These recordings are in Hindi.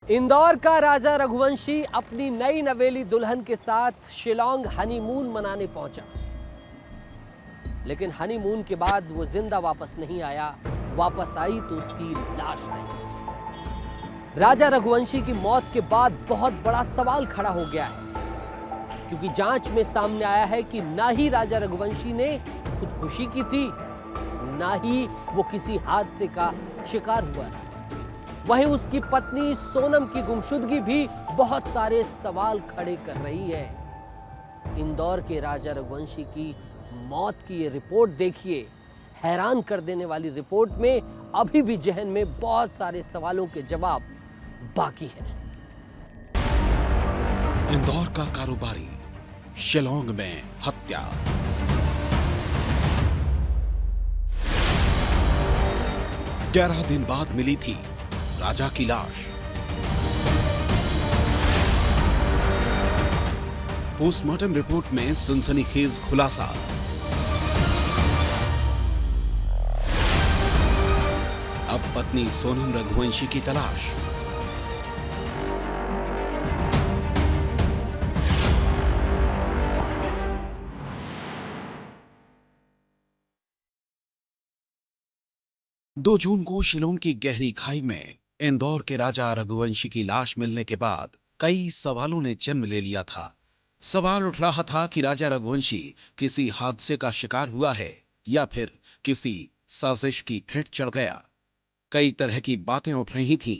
इंदौर का राजा रघुवंशी अपनी नई नवेली दुल्हन के साथ शिलांग हनीमून मनाने पहुंचा, लेकिन हनीमून के बाद वो जिंदा वापस नहीं आया। वापस आई तो उसकी लाश आई। राजा रघुवंशी की मौत के बाद बहुत बड़ा सवाल खड़ा हो गया है, क्योंकि जांच में सामने आया है कि ना ही राजा रघुवंशी ने खुदकुशी की थी, ना ही वो किसी हादसे का शिकार हुआ था। वहीं उसकी पत्नी सोनम की गुमशुदगी भी बहुत सारे सवाल खड़े कर रही है। इंदौर के राजा रघुवंशी की मौत की ये रिपोर्ट देखिए, हैरान कर देने वाली रिपोर्ट में अभी भी जहन में बहुत सारे सवालों के जवाब बाकी हैं। इंदौर का कारोबारी शिलांग में हत्या। ग्यारह दिन बाद मिली थी राजा की लाश। पोस्टमार्टम रिपोर्ट में सनसनीखेज खुलासा। अब पत्नी सोनम रघुवंशी की तलाश। दो जून को शिलांग की गहरी खाई में इंदौर के राजा रघुवंशी की लाश मिलने के बाद कई सवालों ने जन्म ले लिया था। सवाल उठ रहा था कि राजा रघुवंशी किसी हादसे का शिकार हुआ है या फिर किसी साजिश की भेंट चढ़ गया। कई तरह की बातें उठ रही थीं।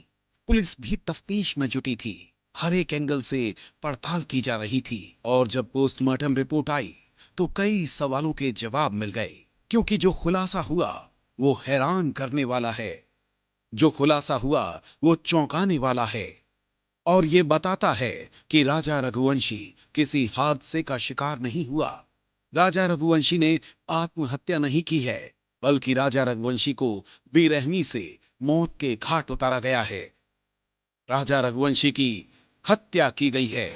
पुलिस भी तफ्तीश में जुटी थी। हर एक एंगल से पड़ताल की जा रही थी और जब पोस्टमार्टम रिपोर्ट आई तो कई सवालों के जवाब मिल गए, क्योंकि जो खुलासा हुआ वो हैरान करने वाला है। जो खुलासा हुआ वो चौंकाने वाला है और ये बताता है कि राजा रघुवंशी किसी हादसे का शिकार नहीं हुआ। राजा रघुवंशी ने आत्महत्या नहीं की है, बल्कि राजा रघुवंशी को बेरहमी से मौत के घाट उतारा गया है। राजा रघुवंशी की हत्या की गई है।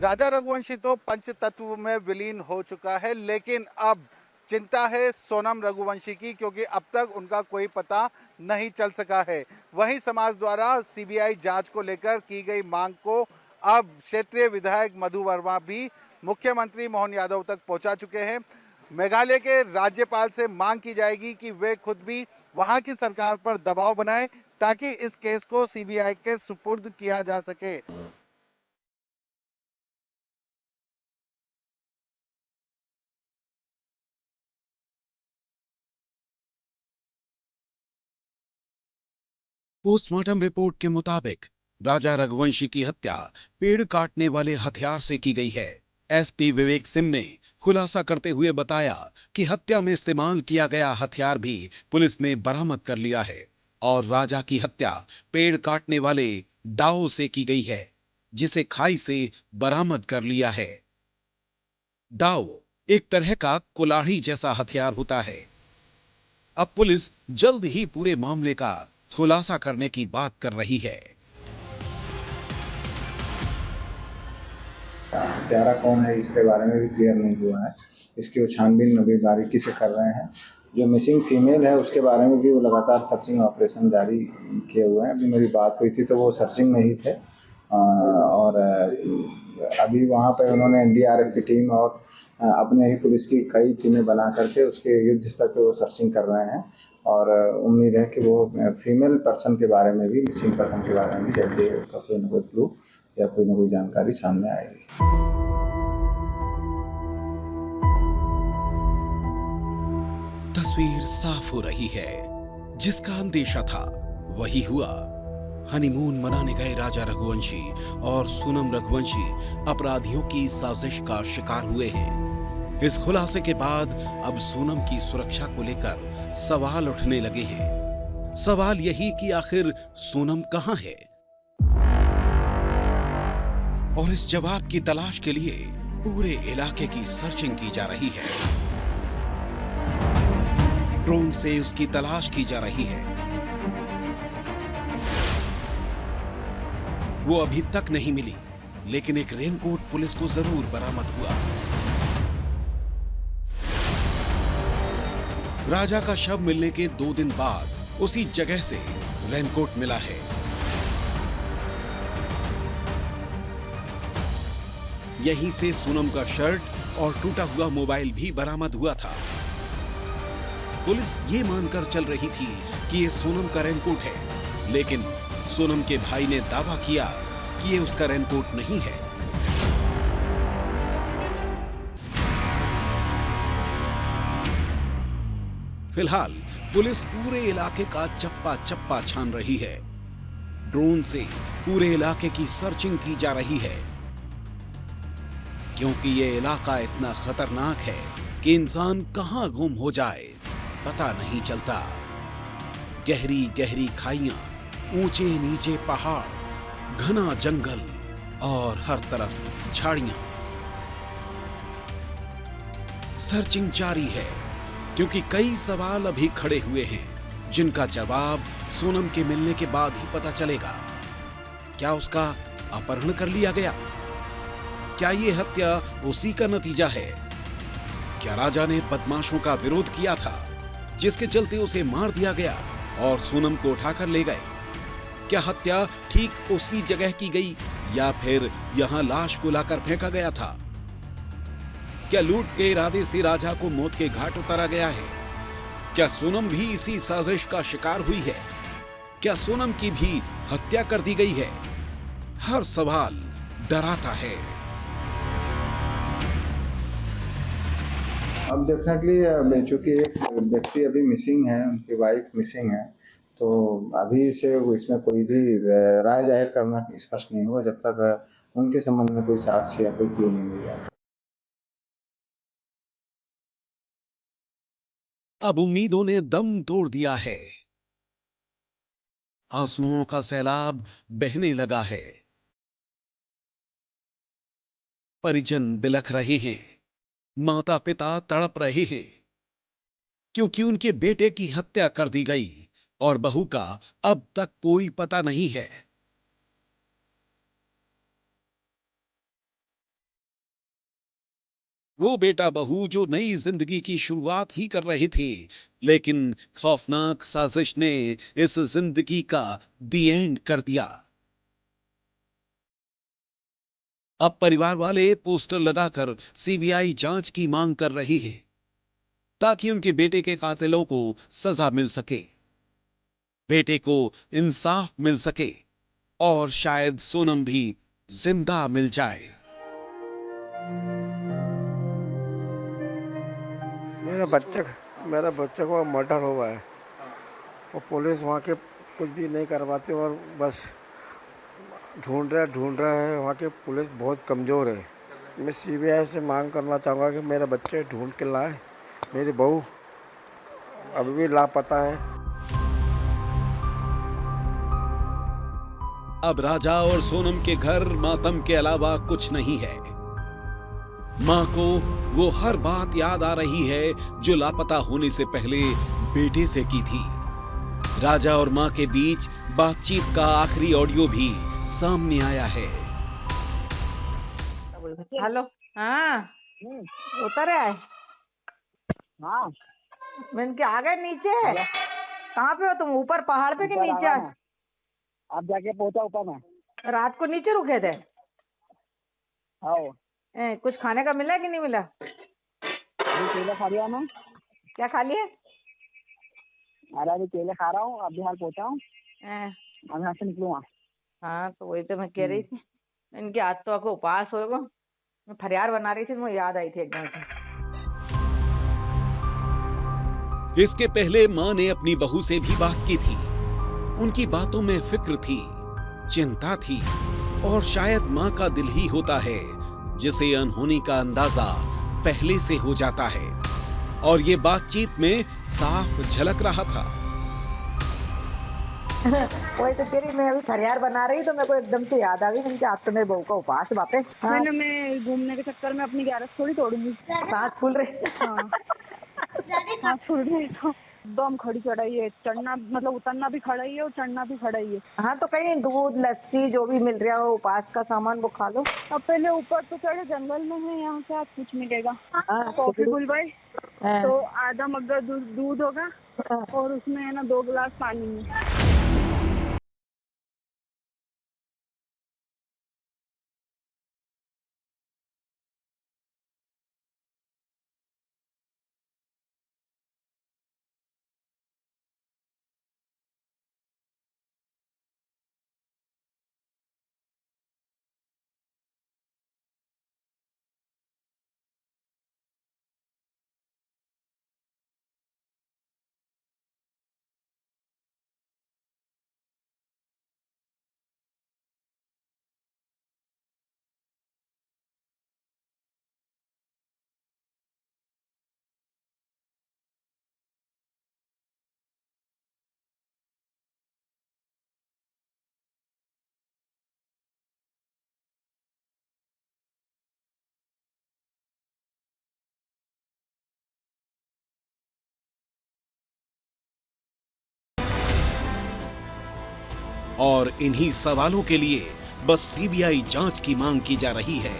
राजा रघुवंशी तो पंचतत्व में विलीन हो चुका है, लेकिन अब चिंता है सोनम रघुवंशी की, क्योंकि अब तक उनका कोई पता नहीं चल सका है। वहीं समाज द्वारा सीबीआई जांच को लेकर की गई मांग को अब क्षेत्रीय विधायक मधु वर्मा भी मुख्यमंत्री मोहन यादव तक पहुंचा चुके हैं। मेघालय के राज्यपाल से मांग की जाएगी कि वे खुद भी वहां की सरकार पर दबाव बनाएं, ताकि इस केस को सीबीआई के सुपुर्द किया जा सके। पोस्टमार्टम रिपोर्ट के मुताबिक राजा रघुवंशी की हत्या पेड़ काटने वाले हथियार से की गई है। एसपी विवेक सिंह ने खुलासा करते हुए बताया कि हत्या में इस्तेमाल किया गया हथियार भी पुलिस ने बरामद कर लिया है और राजा की हत्या पेड़ काटने वाले दाव से की गई है, जिसे खाई से बरामद कर लिया है। दाव एक तरह का कुल्हाड़ी जैसा हथियार होता है। अब पुलिस जल्द ही पूरे मामले का खुलासा करने की बात कर रही है। हत्यारा कौन है इसके बारे में भी क्लियर नहीं हुआ है। इसकी वो छानबीन अभी बारीकी से कर रहे हैं। जो मिसिंग फीमेल है उसके बारे में भी वो लगातार सर्चिंग ऑपरेशन जारी किए हुए हैं। अभी मेरी बात हुई थी तो वो सर्चिंग में ही थे और अभी वहाँ पे उन्होंने एनडीआरएफ की टीम और अपने ही पुलिस की कई टीमें बना करके उसके युद्ध स्तर पे वो सर्चिंग कर रहे हैं और उम्मीद है कि वो फीमेल पर्सन के बारे में भी, मिसिंग पर्सन के बारे में भी जल्दी उसका कोई ना कोई क्लू या कोई ना कोई जानकारी सामने आएगी। तस्वीर साफ हो रही है। जिसका अंदेशा था वही हुआ। हनीमून मनाने गए राजा रघुवंशी और सोनम रघुवंशी अपराधियों की साजिश का शिकार हुए हैं। इस खुलासे के बाद अब सोनम की सुरक्षा को लेकर सवाल उठने लगे हैं। सवाल यही कि आखिर सोनम कहां है, और इस जवाब की तलाश के लिए पूरे इलाके की सर्चिंग की जा रही है। ड्रोन से उसकी तलाश की जा रही है। वो अभी तक नहीं मिली, लेकिन एक रेनकोट पुलिस को जरूर बरामद हुआ। राजा का शव मिलने के 2 दिन बाद उसी जगह से रेनकोट मिला है। यहीं से सोनम का शर्ट और टूटा हुआ मोबाइल भी बरामद हुआ था। पुलिस ये मानकर चल रही थी कि ये सोनम का रेनकोट है, लेकिन सोनम के भाई ने दावा किया कि ये उसका रेनकोट नहीं है। फिलहाल पुलिस पूरे इलाके का चप्पा चप्पा छान रही है। ड्रोन से पूरे इलाके की सर्चिंग की जा रही है, क्योंकि ये इलाका इतना खतरनाक है कि इंसान कहां गुम हो जाए पता नहीं चलता। गहरी गहरी खाइयां, ऊंचे नीचे पहाड़, घना जंगल और हर तरफ झाड़ियां। सर्चिंग जारी है, क्योंकि कई सवाल अभी खड़े हुए हैं जिनका जवाब सोनम के मिलने के बाद ही पता चलेगा। क्या उसका अपहरण कर लिया गया? क्या ये हत्या उसी का नतीजा है? क्या राजा ने बदमाशों का विरोध किया था, जिसके चलते उसे मार दिया गया और सोनम को उठाकर ले गए? क्या हत्या ठीक उसी जगह की गई या फिर यहां लाश को लाकर फेंका गया था? क्या लूट के इरादे से राजा को मौत के घाट उतारा गया है? क्या सोनम भी इसी साजिश का शिकार हुई है? क्या सोनम की भी हत्या कर दी गई है? हर सवाल डराता है। अब डेफिनेटली चूंकि एक व्यक्ति अभी मिसिंग है, उनकी वाइफ मिसिंग है, तो अभी से इसमें कोई भी राय जाहिर करना स्पष्ट नहीं हुआ जब तक उनके संबंध में कोई साक्ष्य या कोई क्लू नहीं मिल जाता। अब उम्मीदों ने दम तोड़ दिया है। आंसुओं का सैलाब बहने लगा है। परिजन बिलख रहे हैं, माता पिता तड़प रहे हैं, क्योंकि उनके बेटे की हत्या कर दी गई और बहू का अब तक कोई पता नहीं है। वो बेटा बहू जो नई जिंदगी की शुरुआत ही कर रहे थे, लेकिन खौफनाक साजिश ने इस जिंदगी का दी एंड कर दिया। अब परिवार वाले पोस्टर लगाकर सीबीआई जांच की मांग कर रहे हैं, ताकि उनके बेटे के कातिलों को सजा मिल सके, बेटे को इंसाफ मिल सके और शायद सोनम भी जिंदा मिल जाए। मेरा बच्चे को मर्डर हुआ है और पुलिस वहाँ के कुछ भी नहीं करवाती और बस ढूंढ रहे हैं। वहाँ की पुलिस बहुत कमज़ोर है। मैं सीबीआई से मांग करना चाहूँगा कि मेरे बच्चे ढूंढ के लाए। मेरी बहू अभी भी लापता है। अब राजा और सोनम के घर मातम के अलावा कुछ नहीं है। मां को वो हर बात याद आ रही है जो लापता होने से पहले बेटे से की थी। राजा और मां के बीच बातचीत का आखिरी ऑडियो भी सामने आया है। हेलो, हाँ उतर आए। हाँ मैंने क्या आ गए नीचे? कहाँ पे हो तुम? ऊपर पहाड़ पे कि नीचे? अब जाके पहुंचा ऊपर में। रात को नीचे रुके थे? आओ कुछ खाने का मिला कि नहीं मिला? अभी केले खा लिया मैं। क्या खा लिए? अरे अभी केले खा रहा हूँ, अभी हाल पहुंचा हूँ, अब यहाँ से निकलूंगा। हाँ तो वही तो मैं कह रही थी, इनकी आज तो आपको उपास होगा। मैं फरियाद बना रही थी, मुझे याद आई थी एकदम से। इसके पहले मां ने अपनी बहू से भी बात की थी। उनकी बातों में फिक्र थी, चिंता थी और शायद मां का दिल ही होता है जिसे अनहोनी का अंदाजा पहले से हो जाता है, और ये बातचीत में साफ झलक रहा था। वही तो कह रही, मैं अभी फरियाद बना रही तो मेरे को एकदम से याद आ गई कि आज तो मेरी बहू का उपास है वापस। हाँ। मैं घूमने के चक्कर में अपनी ग्यारस थोड़ी तोड़ूंगी। सांस फूल रही। हाँ सांस फूल रही तो दम खड़ी चढ़ाई है, चढ़ना मतलब उतरना भी खड़ा ही है और चढ़ना भी खड़ा ही है। हाँ तो कहीं दूध लस्सी जो भी मिल रहा हो उपास का सामान वो खा लो। अब पहले ऊपर तो चढ़े, जंगल में है, यहाँ से आज कुछ मिलेगा। हाँ, कॉफी बुलवाई हाँ। तो आधा मग्गा दूध होगा और उसमें है ना 2 गिलास पानी है। और इन्हीं सवालों के लिए बस सीबीआई जांच की मांग की जा रही है।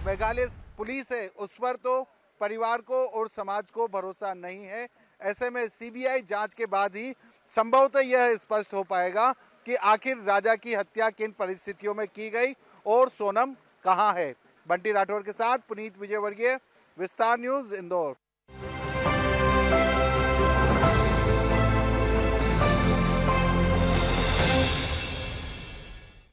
मेघालय पुलिस है उस पर तो परिवार को और समाज को भरोसा नहीं है। ऐसे में सीबीआई जांच के बाद ही संभवतः यह स्पष्ट हो पाएगा कि आखिर राजा की हत्या किन परिस्थितियों में की गई और सोनम कहां है। बंटी राठौर के साथ पुनीत विजयवर्गीय, विस्तार न्यूज, इंदौर।